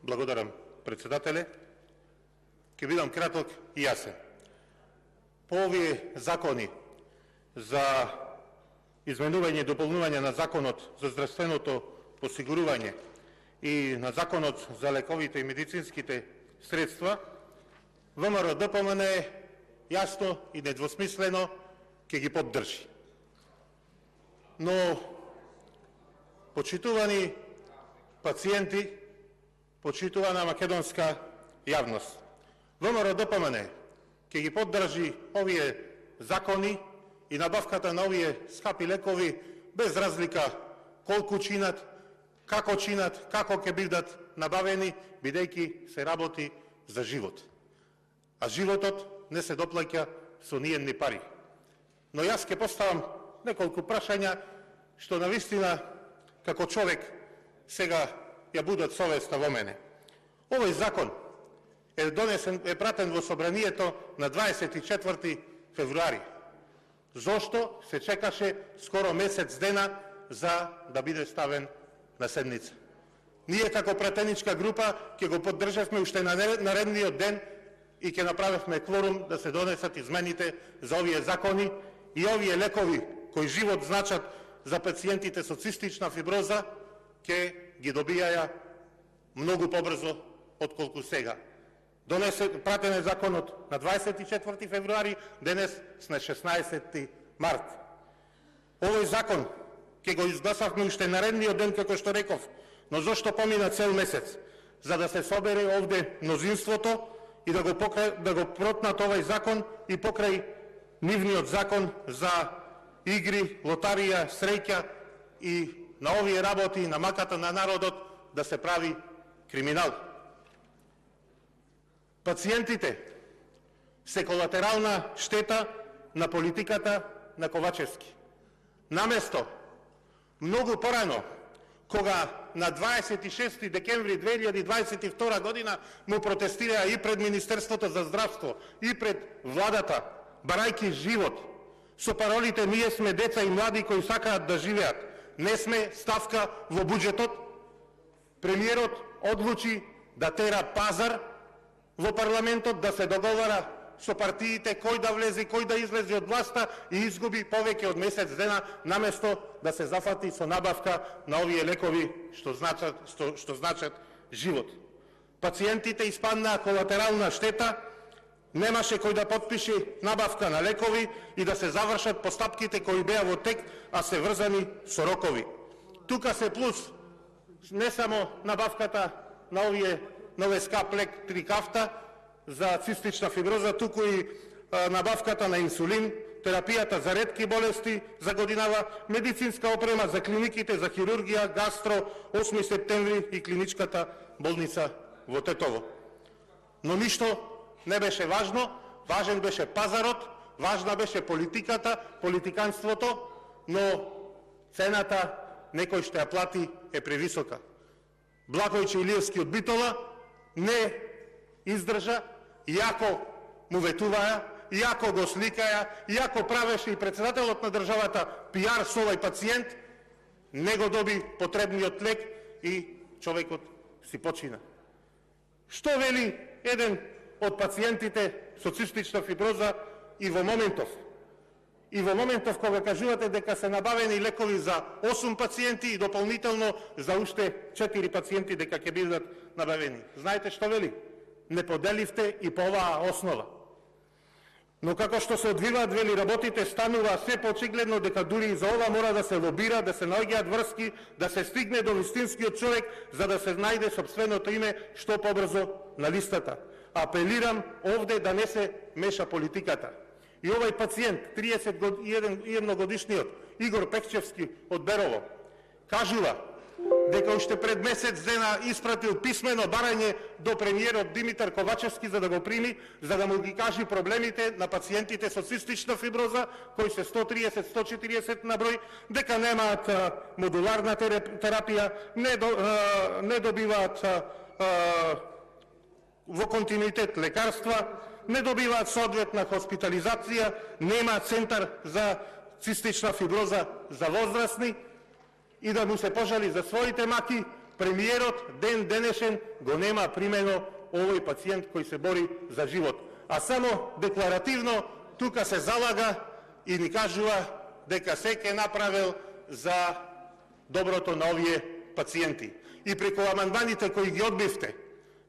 Благодарам, председателе. Ќе бидам краток и јасен. По овие закони за изменување и дополнување на Законот за здравственото осигурување и на Законот за лековите и медицинските средства, ВМРО-ДПМН јасно и недвосмислено ќе ги поддржи. Но, почитувани пациенти, почитувана македонска јавност, ВМРО-ДПМН ќе ги поддржи овие закони и набавката на овие скапи лекови без разлика колку чинат, како ќе бидат набавени, бидејќи се работи за живот. А животот не се доплаќа со ниедни пари. Но јас ќе поставам неколку прашања што навистина како човек сега ја будат совеста во мене. Овој закон е пратен во собранието на 24 февруари. Зошто се чекаше скоро месец дена за да биде ставен на седница? Ние како пратеничка група ќе го поддржавме уште на наредниот ден и ќе направевме кворум да се донесат измените за овие закони и овие лекови кои живот значат за пациентите со цистична фиброза ќе ги добијаја многу побрзо отколку сега. Пратен е законот на 24 февруари, денес сме 16 март. Овој закон ќе го изгласавме уште наредниот ден, како што реков, но зошто помина цел месец? За да се собере овде мнозинството и да го протнат овој закон и покрај нивниот закон за игри, лотарија, среќа и на овие работи, на маката на народот, да се прави криминал. Пациентите се колатерална штета на политиката на Ковачевски. Наместо многу порано, кога на 26 декември 2022 година му протестираа и пред Министерството за здравство, и пред владата, барајки живот, со паролите "Ние сме деца и млади кои сакаат да живеат, не сме ставка во буџетот", премиерот одлучи да тера пазар во парламентот, да се договара со партиите кој да влезе, кој да излезе од власта и изгуби повеќе од месец дена, наместо да се зафати со набавка на овие лекови што значат живот. Пациентите испаднаа колатерална штета, немаше кој да подпише набавка на лекови и да се завршат постапките кои беа во тек, а се врзани со рокови. Тука се плюс не само набавката на овие скап лек Трикафта за цистична фиброза, туку и набавката на инсулин, терапијата за ретки болести за годинава, медицинска опрема за клиниките за хирургија, гастро, 8 септември и клиничката болница во Тетово. Но ништо не беше важно, важен беше пазарот, важна беше политиката, политиканството, но цената некој што ја плати е превисока. Благојче Илиевски од Битола не издржа, иако му ветуваа, иако го сликаја, иако правеше и председателот на државата пиар со овој пациент, не го доби потребниот лек и човекот си почина. Што вели еден од пациентите со цистична фиброза и во моментов? И во моментов кога кажувате дека се набавени лекови за 8 пациенти и дополнително за уште 4 пациенти дека ќе бидат набавени. Знаете што вели? Не поделивте и по оваа основа. Но како што се одвиваат, вели, работите станува се поочигледно дека дури и за ова мора да се лобира, да се наоѓаат врски, да се стигне до вистинскиот човек за да се најде сопственото име што побрзо на листата. Апелирам овде да не се меша политиката. И овој пациент, 31 годишниот Игор Пекчевски од Берово, кажува дека уште пред месец дена испратил писмено барање до премиерот Димитар Ковачевски за да го прими, за да му ги кажи проблемите на пациентите со цистична фиброза, кои се 130-140 на број, дека немаат модуларна терапија, не добиваат во континуитет лекарства, не добиваат соодветна хоспитализација, нема центар за цистична фиброза за возрастни, и да му се пожали за своите маки, премиерот ден денешен го нема примено овој пациент кој се бори за живот, а само декларативно тука се залага и ни кажува дека се ќе направил за доброто на овие пациенти. И преку амандманите кои ги одбивте,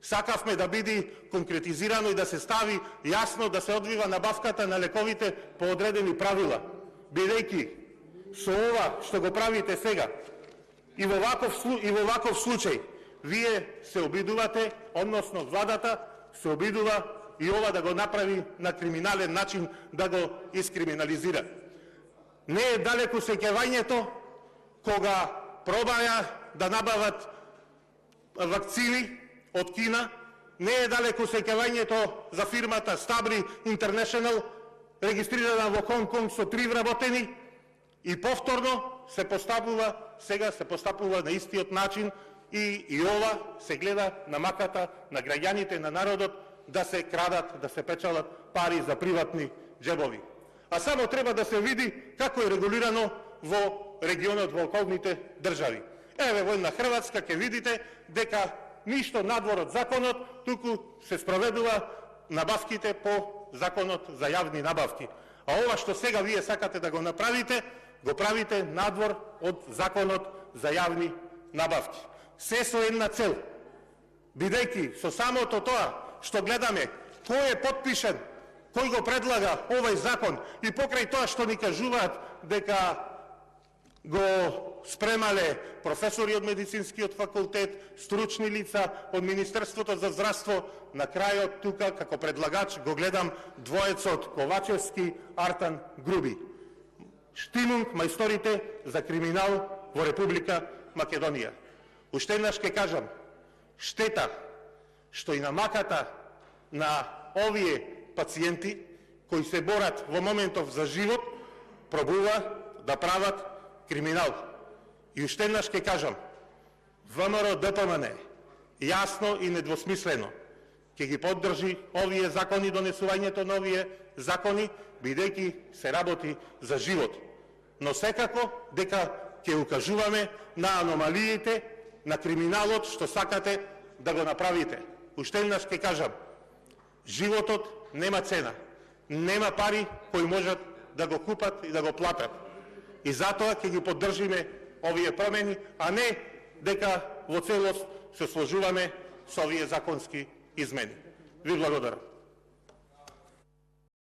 сакавме да биде конкретизирано и да се стави јасно да се одвива набавката на лековите по одредени правила, бидејќи со ова што го правите сега и во ваков случај вие се обидувате, односно владата се обидува и ова да го направи на криминален начин, да го искриминализира. Не е далеку сеќавањето кога пробаја да набават вакцини од Кина, не е далеку сеќавањето за фирмата Стабри Интернешнл, регистрирана во Хонг Конг со 3 вработени, и повторно сега се постапува на истиот начин и ова се гледа на маката на граѓаните, на народот, да се крадат, да се печалат пари за приватни џебови. А само треба да се види како е регулирано во регионот, во околните држави. Еве во една Хрватска ќе видите дека ништо надвор од законот, туку се спроведува набавките по законот за јавни набавки. А ова што сега вие сакате да го направите, го правите надвор од законот за јавни набавки. Се со една цел, бидејќи со самото тоа што гледаме кој е потпишен, кој го предлага овој закон, и покрај тоа што ни кажуваат дека го спремале професори од медицинскиот факултет, стручни лица од Министерството за здравство, на крајот тука како предлагач го гледам двоецот Ковачевски, Артан Груби. Штимунг мајсторите за криминал во Република Македонија. Уште еднаш ќе кажам, штета што и на маката на овие пациенти кои се борат во моментов за живот, пробува да прават криминал. И уште еднаш ќе кажам, ВМРО ДПМН јасно и недвосмислено ќе ги поддржи овие закони, донесувањето на овие закони, бидејќи се работи за живот. Но секако дека ќе укажуваме на аномалиите, на криминалот што сакате да го направите. Уште еднаш ќе кажам, животот нема цена, нема пари кои можат да го купат и да го платат. И затоа ќе ги поддржиме овие промени, а не дека во целост се сложуваме со овие законски измени. Ви благодарам.